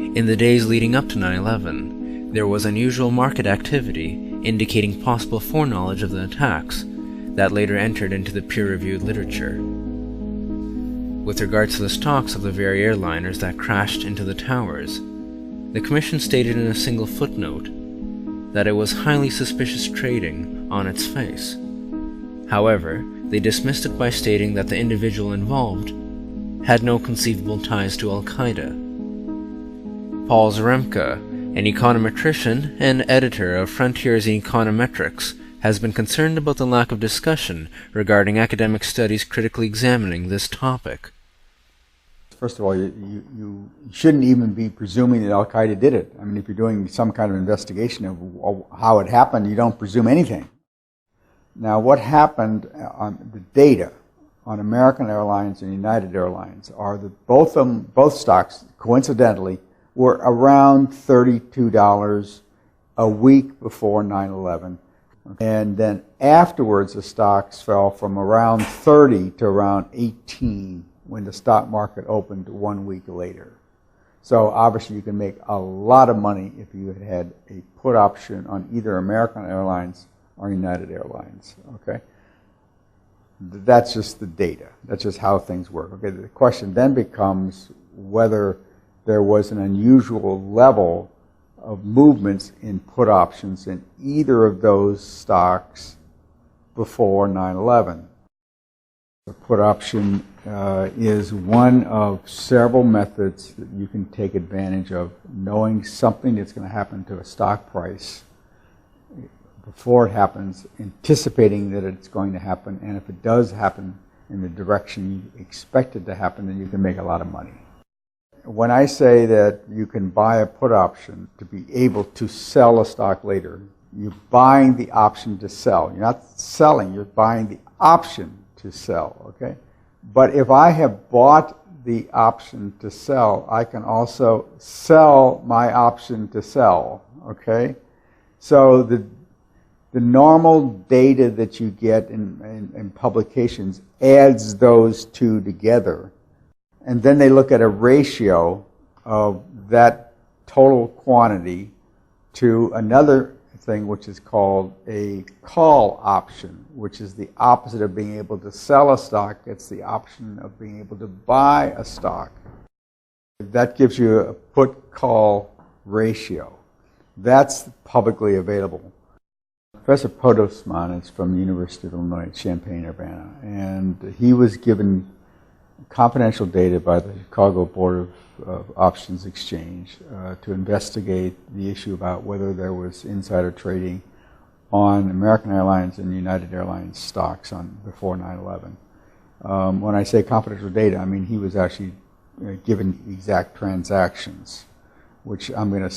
In the days leading up to 9/11, there was unusual market activity indicating possible foreknowledge of the attacks that later entered into the peer-reviewed literature. With regards to the stocks of the very airliners that crashed into the towers, the Commission stated in a single footnote that it was highly suspicious trading on its face. However, they dismissed it by stating that the individual involved had no conceivable ties to Al-Qaeda. Paul Zaremka, an econometrician and editor of Frontiers in Econometrics, has been concerned about the lack of discussion regarding academic studies critically examining this topic. First of all, you shouldn't even be presuming that Al-Qaeda did it. I mean, if you're doing some kind of investigation of how it happened, you don't presume anything. Now, what happened on the data on American Airlines and United Airlines are that both stocks, coincidentally, were around $32 a week before 9/11. And then afterwards, the stocks fell from around 30 to around 18 when the stock market opened 1 week later. So obviously you can make a lot of money if you had a put option on either American Airlines or United Airlines, okay? That's just the data. That's just how things work, okay? The question then becomes whether there was an unusual level of movements in put options in either of those stocks before 9/11. The put option is one of several methods that you can take advantage of knowing something that's going to happen to a stock price before it happens, anticipating that it's going to happen, and if it does happen in the direction you expect it to happen, then you can make a lot of money. When I say that you can buy a put option to be able to sell a stock later, you're buying the option to sell. You're not selling, you're buying the option to sell, okay? But if I have bought the option to sell, I can also sell my option to sell, okay? So the normal data that you get in publications adds those two together. And then they look at a ratio of that total quantity to another thing which is called a call option, which is the opposite of being able to sell a stock. It's the option of being able to buy a stock. That gives you a put-call ratio. That's publicly available. Professor Podosman is from the University of Illinois at Champaign-Urbana, and he was given confidential data by the Chicago Board of Options Exchange to investigate the issue about whether there was insider trading on American Airlines and United Airlines stocks before 9/11. When I say confidential data, I mean he was actually given exact transactions, which I'm going to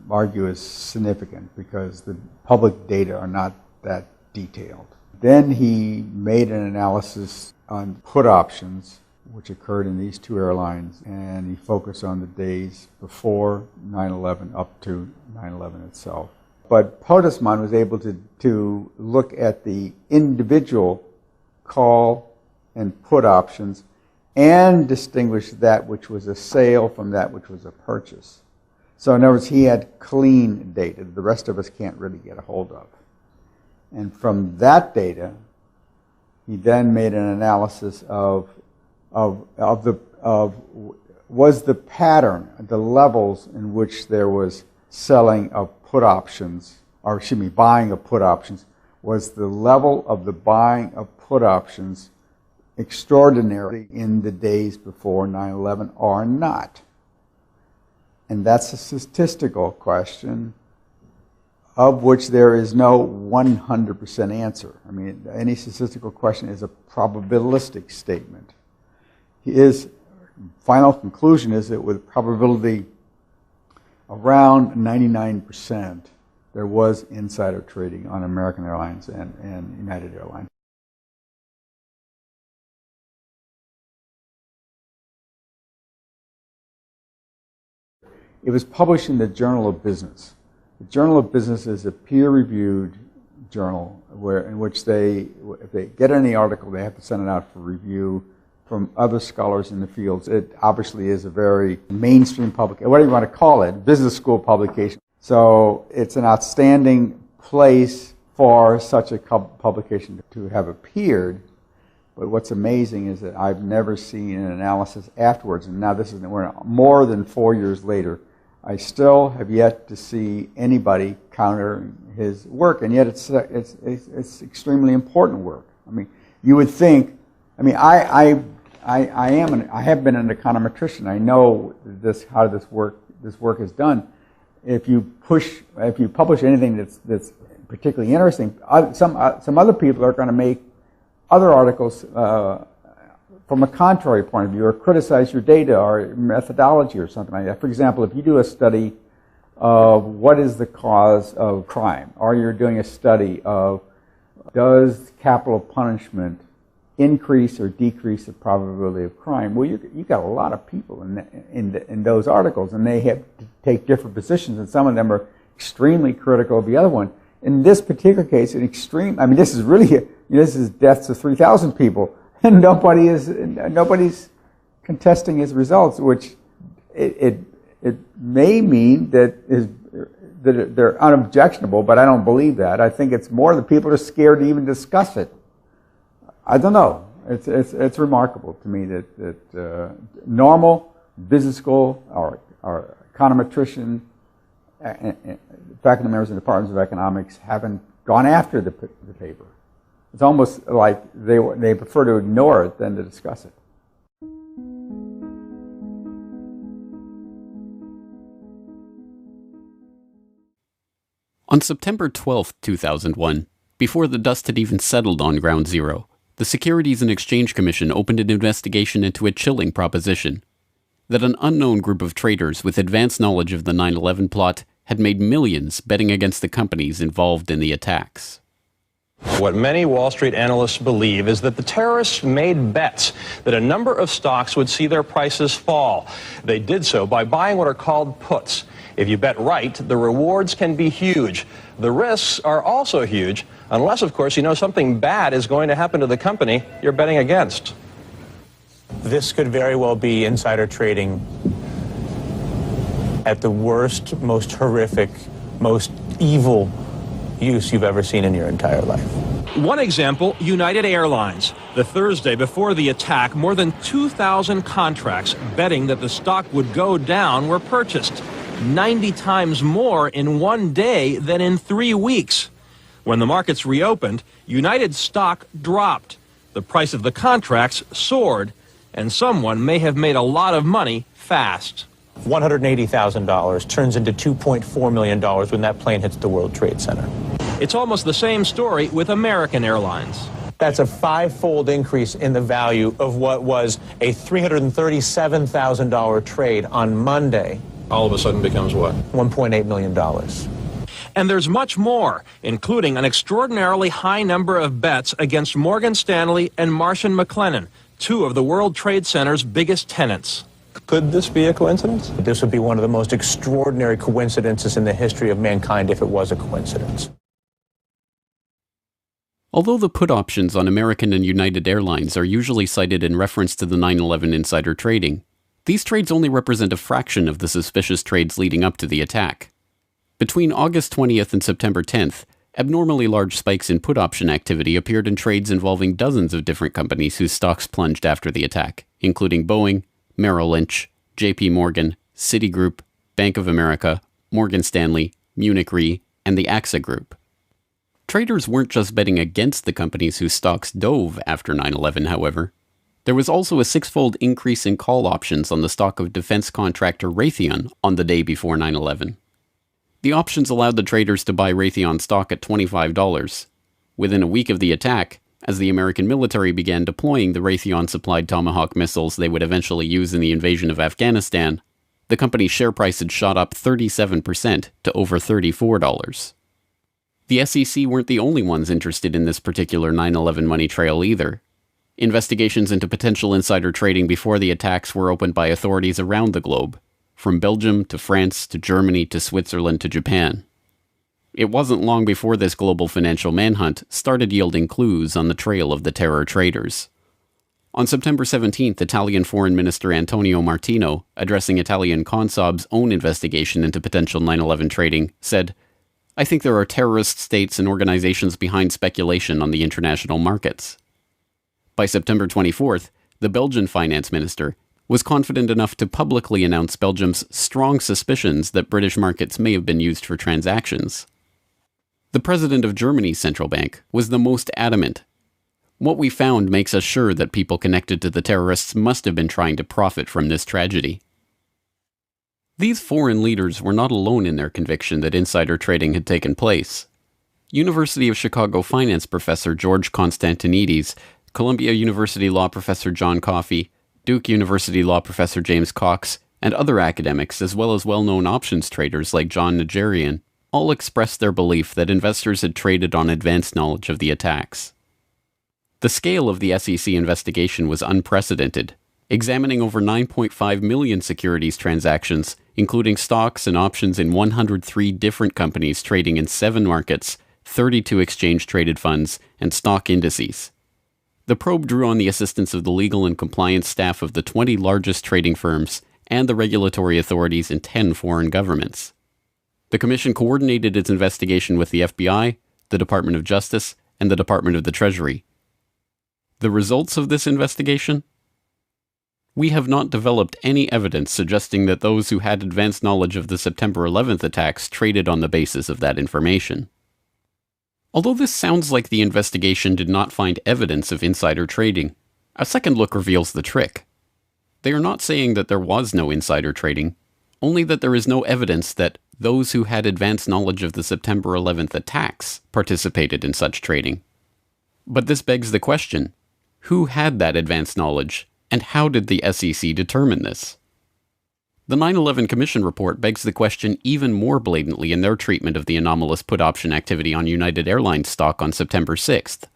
argue is significant because the public data are not that detailed. Then he made an analysis on put options which occurred in these two airlines, and he focused on the days before 9/11 up to 9/11 itself. But Podosman was able to look at the individual call and put options and distinguish that which was a sale from that which was a purchase. So in other words, he had clean data the rest of us can't really get a hold of. And from that data, he then made an analysis of was the pattern, the levels in which there was selling of put options, or excuse me, buying of put options, was the level of the buying of put options extraordinary in the days before 9/11 or not? And that's a statistical question of which there is no 100% answer. I mean, any statistical question is a probabilistic statement. His final conclusion is that with probability around 99%, there was insider trading on American Airlines and United Airlines. It was published in the Journal of Business. The Journal of Business is a peer-reviewed journal in which if they get any article, they have to send it out for review from other scholars in the fields. It obviously is a very mainstream publication, whatever you want to call it, business school publication. So it's an outstanding place for such a publication to have appeared. But what's amazing is that I've never seen an analysis afterwards, and now we're more than 4 years later. I still have yet to see anybody counter his work, and yet it's extremely important work. I mean, you would think. I mean, I have been an econometrician. I know how this work is done. If you publish anything that's particularly interesting, some other people are going to make other articles from a contrary point of view, or criticize your data or methodology or something like that. For example, if you do a study of what is the cause of crime, or you're doing a study of does capital punishment increase or decrease the probability of crime, well, you got a lot of people in those articles, and they have to take different positions, and some of them are extremely critical of the other one. In this particular case, this is really, this is deaths of 3,000 people, and nobody's contesting his results, which it may mean that they're unobjectionable, but I don't believe that. I think it's more that people are scared to even discuss it. I don't know. It's remarkable to me that normal business school or econometrician, faculty members in departments of economics haven't gone after the paper. It's almost like they prefer to ignore it than to discuss it. On September 12, 2001, before the dust had even settled on Ground Zero, the Securities and Exchange Commission opened an investigation into a chilling proposition: that an unknown group of traders with advanced knowledge of the 9/11 plot had made millions betting against the companies involved in the attacks. What many Wall Street analysts believe is that the terrorists made bets that a number of stocks would see their prices fall. They did so by buying what are called puts. If you bet right, the rewards can be huge. The risks are also huge, unless, of course, you know something bad is going to happen to the company you're betting against. This could very well be insider trading at the worst, most horrific, most evil use you've ever seen in your entire life. One example, United Airlines. The Thursday before the attack, more than 2,000 contracts betting that the stock would go down were purchased. 90 times more in one day than in 3 weeks. When the markets reopened, United stock dropped. The price of the contracts soared, and someone may have made a lot of money fast. $180,000 turns into $2.4 million when that plane hits the World Trade Center. It's almost the same story with American Airlines. That's a five-fold increase in the value of what was a $337,000 trade on Monday. All of a sudden becomes what? $1.8 million. And there's much more, including an extraordinarily high number of bets against Morgan Stanley and Marsh & McLennan, two of the World Trade Center's biggest tenants. Could this be a coincidence? This would be one of the most extraordinary coincidences in the history of mankind if it was a coincidence. Although the put options on American and United Airlines are usually cited in reference to the 9/11 insider trading, these trades only represent a fraction of the suspicious trades leading up to the attack. Between August 20th and September 10th, abnormally large spikes in put option activity appeared in trades involving dozens of different companies whose stocks plunged after the attack, including Boeing, Merrill Lynch, JP Morgan, Citigroup, Bank of America, Morgan Stanley, Munich Re, and the AXA Group. Traders weren't just betting against the companies whose stocks dove after 9/11, however. There was also a six-fold increase in call options on the stock of defense contractor Raytheon on the day before 9/11. The options allowed the traders to buy Raytheon stock at $25. Within a week of the attack, as the American military began deploying the Raytheon-supplied Tomahawk missiles they would eventually use in the invasion of Afghanistan, the company's share price had shot up 37% to over $34. The SEC weren't the only ones interested in this particular 9/11 money trail either. Investigations into potential insider trading before the attacks were opened by authorities around the globe, from Belgium to France to Germany to Switzerland to Japan. It wasn't long before this global financial manhunt started yielding clues on the trail of the terror traders. On September 17th, Italian Foreign Minister Antonio Martino, addressing Italian Consob's own investigation into potential 9/11 trading, said, "I think there are terrorist states and organizations behind speculation on the international markets." By September 24th, the Belgian finance minister was confident enough to publicly announce Belgium's strong suspicions that British markets may have been used for transactions. The president of Germany's central bank was the most adamant. "What we found makes us sure that people connected to the terrorists must have been trying to profit from this tragedy." These foreign leaders were not alone in their conviction that insider trading had taken place. University of Chicago finance professor George Constantinides, Columbia University law professor John Coffey, Duke University law professor James Cox, and other academics, as well as well-known options traders like John Najarian, all expressed their belief that investors had traded on advanced knowledge of the attacks. The scale of the SEC investigation was unprecedented, examining over 9.5 million securities transactions, including stocks and options in 103 different companies trading in 7 markets, 32 exchange-traded funds, and stock indices. The probe drew on the assistance of the legal and compliance staff of the 20 largest trading firms and the regulatory authorities in 10 foreign governments. The Commission coordinated its investigation with the FBI, the Department of Justice, and the Department of the Treasury. The results of this investigation? We have not developed any evidence suggesting that those who had advanced knowledge of the September 11th attacks traded on the basis of that information. Although this sounds like the investigation did not find evidence of insider trading, a second look reveals the trick. They are not saying that there was no insider trading, only that there is no evidence that those who had advanced knowledge of the September 11th attacks participated in such trading. But this begs the question, who had that advanced knowledge, and how did the SEC determine this? The 9/11 Commission report begs the question even more blatantly in their treatment of the anomalous put option activity on United Airlines stock on September 6th.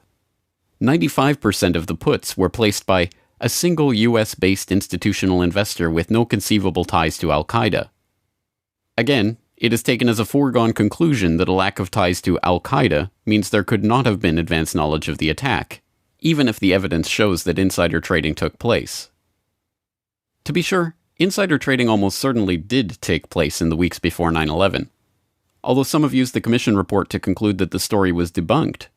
95% of the puts were placed by a single US-based institutional investor with no conceivable ties to Al-Qaeda. Again, it is taken as a foregone conclusion that a lack of ties to Al-Qaeda means there could not have been advanced knowledge of the attack, even if the evidence shows that insider trading took place. To be sure, insider trading almost certainly did take place in the weeks before 9/11. Although some have used the Commission report to conclude that the story was debunked,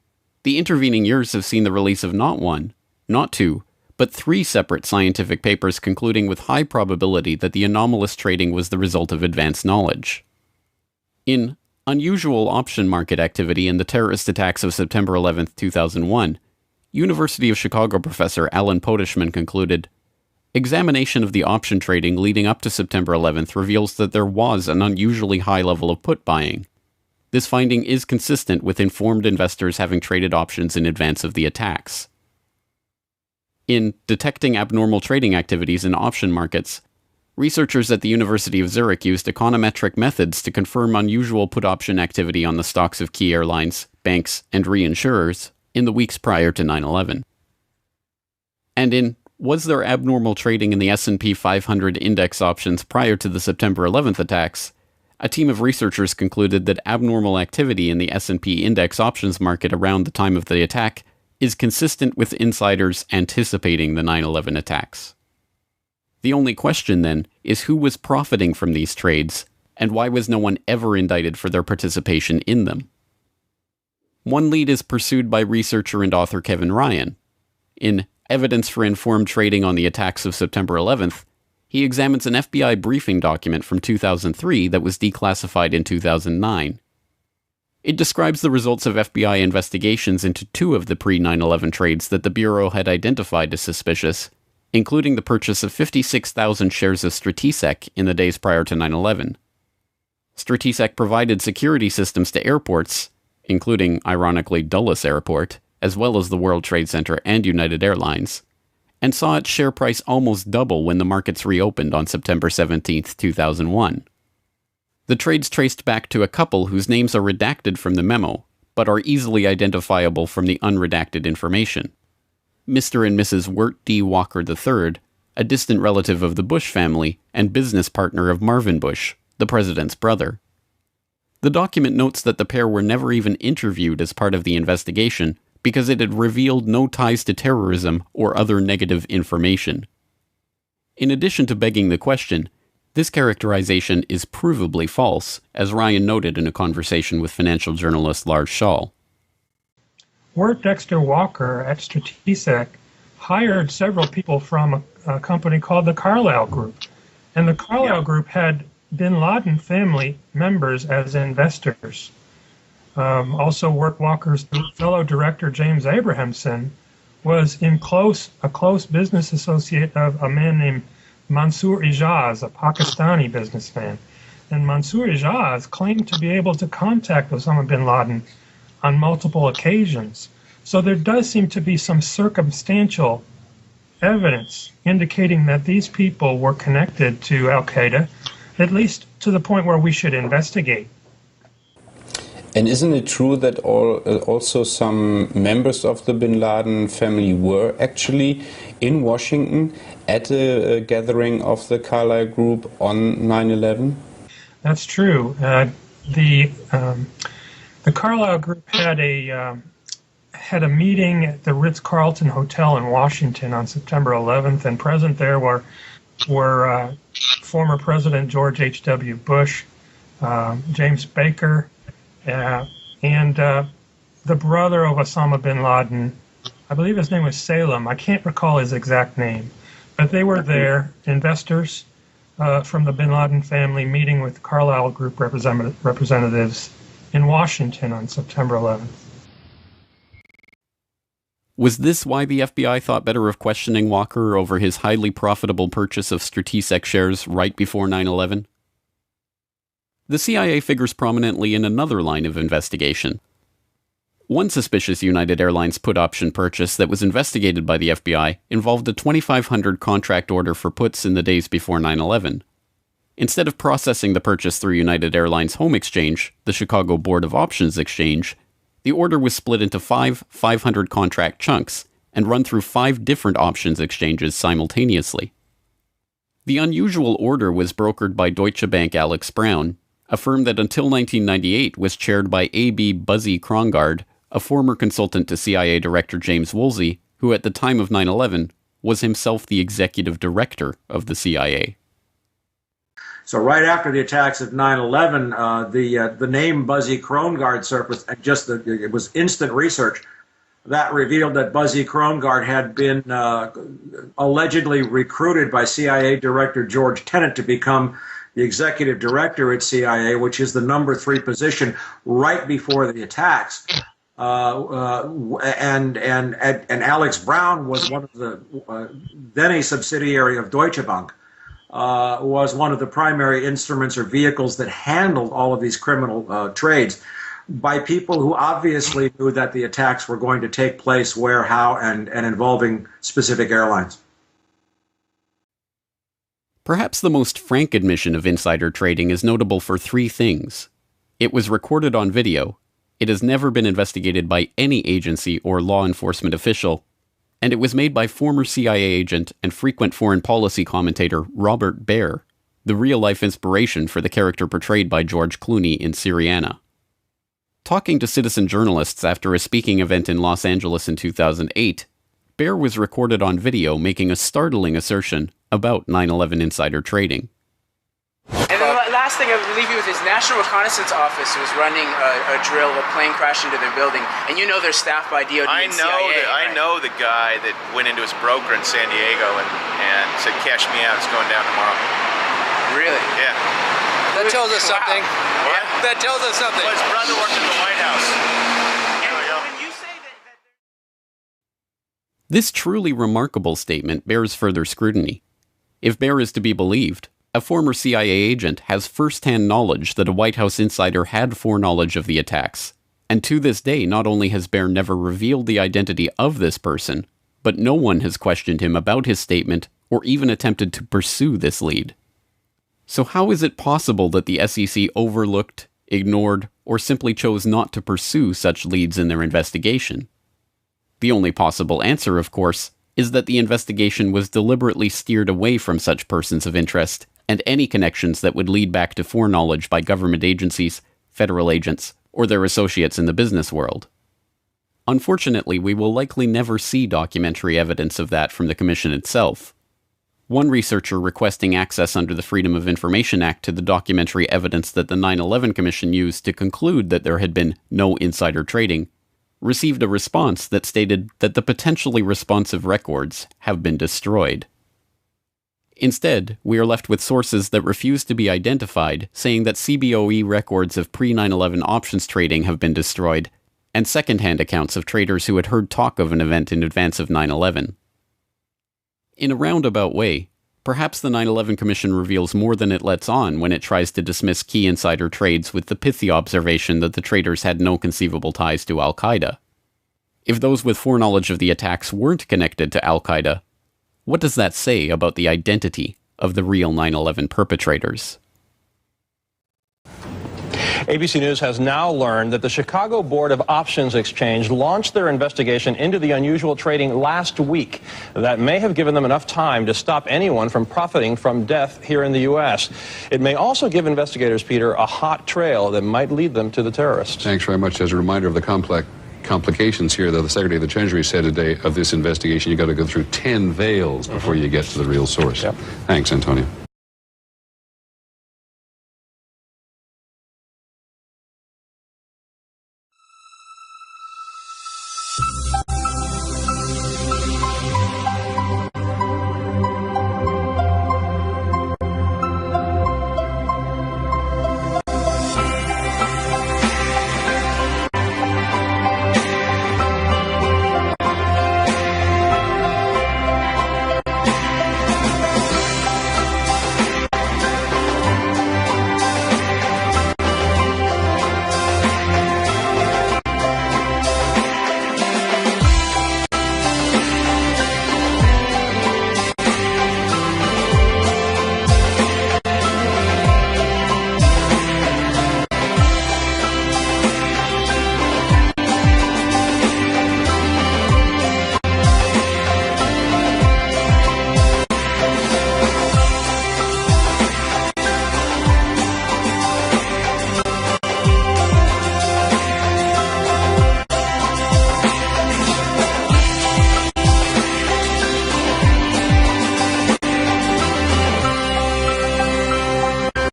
the intervening years have seen the release of not one, not two, but 3 separate scientific papers concluding with high probability that the anomalous trading was the result of advanced knowledge. In Unusual Option Market Activity in the Terrorist Attacks of September 11, 2001, University of Chicago professor Alan Podeshman concluded, "Examination of the option trading leading up to September 11th reveals that there was an unusually high level of put buying. This finding is consistent with informed investors having traded options in advance of the attacks." In Detecting Abnormal Trading Activities in Option Markets, researchers at the University of Zurich used econometric methods to confirm unusual put option activity on the stocks of key airlines, banks, and reinsurers in the weeks prior to 9/11. And in Was There Abnormal Trading in the S&P 500 Index Options Prior to the September 11th Attacks, a team of researchers concluded that abnormal activity in the S&P Index Options market around the time of the attack is consistent with insiders anticipating the 9/11 attacks. The only question, then, is who was profiting from these trades, and why was no one ever indicted for their participation in them? One lead is pursued by researcher and author Kevin Ryan. In Evidence for Informed Trading on the Attacks of September 11th, he examines an FBI briefing document from 2003 that was declassified in 2009. It describes the results of FBI investigations into 2 of the pre-9/11 trades that the Bureau had identified as suspicious, including the purchase of 56,000 shares of Stratesec in the days prior to 9/11. Stratesec provided security systems to airports, including, ironically, Dulles Airport, as well as the World Trade Center and United Airlines, and saw its share price almost double when the markets reopened on September 17, 2001. The trades traced back to a couple whose names are redacted from the memo, but are easily identifiable from the unredacted information. Mr. and Mrs. Wirt D. Walker III, a distant relative of the Bush family and business partner of Marvin Bush, the president's brother. The document notes that the pair were never even interviewed as part of the investigation, because it had revealed no ties to terrorism or other negative information. In addition to begging the question, this characterization is provably false, as Ryan noted in a conversation with financial journalist Lars Schall. Wirt Dexter Walker at Strategic hired several people from a company called the Carlyle Group. And the Carlyle Group had bin Laden family members as investors. Also, Wirt Walker's fellow director, James Abrahamson, was a close business associate of a man named Mansour Ijaz, a Pakistani businessman. And Mansour Ijaz claimed to be able to contact Osama bin Laden on multiple occasions. So there does seem to be some circumstantial evidence indicating that these people were connected to Al-Qaeda, at least to the point where we should investigate. And isn't it true that also some members of the bin Laden family were actually in Washington at a gathering of the Carlyle Group on 9/11? That's true. The Carlyle Group had a meeting at the Ritz-Carlton Hotel in Washington on September 11th, and present there were former President George H.W. Bush, James Baker, and the brother of Osama bin Laden. I believe his name was Salem. I can't recall his exact name. But they were there, investors from the bin Laden family, meeting with Carlyle Group representatives in Washington on September 11th. Was this why the FBI thought better of questioning Walker over his highly profitable purchase of Strategic shares right before 9/11? The CIA figures prominently in another line of investigation. One suspicious United Airlines put option purchase that was investigated by the FBI involved a 2,500 contract order for puts in the days before 9/11. Instead of processing the purchase through United Airlines Home Exchange, the Chicago Board of Options Exchange, the order was split into 500 contract chunks and run through 5 different options exchanges simultaneously. The unusual order was brokered by Deutsche Bank Alex Brown, a firm that until 1998 was chaired by A.B. Buzzy Krongard, a former consultant to CIA Director James Woolsey, who at the time of 9/11 was himself the executive director of the CIA. So right after the attacks of 9/11, the name Buzzy Krongard surfaced, and it was instant research that revealed that Buzzy Krongard had been allegedly recruited by CIA Director George Tenet to become the executive director at CIA, which is the number 3 position right before the attacks. And Alex Brown was one of the then a subsidiary of Deutsche Bank. Was one of the primary instruments or vehicles that handled all of these criminal trades by people who obviously knew that the attacks were going to take place where, how, and involving specific airlines. Perhaps the most frank admission of insider trading is notable for 3 things. It was recorded on video, it has never been investigated by any agency or law enforcement official, and it was made by former CIA agent and frequent foreign policy commentator Robert Baer, the real-life inspiration for the character portrayed by George Clooney in Syriana. Talking to citizen journalists after a speaking event in Los Angeles in 2008, Baer was recorded on video making a startling assertion about 9/11 insider trading. And then the last thing, I believe it was his National Reconnaissance Office was running a drill, a plane crashed into their building, and you know they're staffed by DOD and CIA. I know the guy that went into his broker in San Diego and said, "Cash me out, it's going down tomorrow." Really? Yeah. That tells us something. Wow. Yeah. That tells us something. Well, his brother worked in the White House. And when you say that... This truly remarkable statement bears further scrutiny. If Baer is to be believed, a former CIA agent has first-hand knowledge that a White House insider had foreknowledge of the attacks, and to this day not only has Baer never revealed the identity of this person, but no one has questioned him about his statement or even attempted to pursue this lead. So how is it possible that the SEC overlooked, ignored, or simply chose not to pursue such leads in their investigation? The only possible answer, of course, is that the investigation was deliberately steered away from such persons of interest and any connections that would lead back to foreknowledge by government agencies, federal agents, or their associates in the business world. Unfortunately, we will likely never see documentary evidence of that from the Commission itself. One researcher requesting access under the Freedom of Information Act to the documentary evidence that the 9/11 Commission used to conclude that there had been no insider trading received a response that stated that the potentially responsive records have been destroyed. Instead, we are left with sources that refuse to be identified, saying that CBOE records of pre-9/11 options trading have been destroyed, and second-hand accounts of traders who had heard talk of an event in advance of 9/11. In a roundabout way, perhaps the 9/11 Commission reveals more than it lets on when it tries to dismiss key insider trades with the pithy observation that the traders had no conceivable ties to Al-Qaeda. If those with foreknowledge of the attacks weren't connected to Al-Qaeda, what does that say about the identity of the real 9/11 perpetrators? ABC News has now learned that the Chicago Board of Options Exchange launched their investigation into the unusual trading last week. That may have given them enough time to stop anyone from profiting from death here in the U.S. It may also give investigators, Peter, a hot trail that might lead them to the terrorists. Thanks very much. As a reminder of the complications here, though, the Secretary of the Treasury said today of this investigation, you've got to go through 10 veils before you get to the real source. Yep. Thanks, Antonio.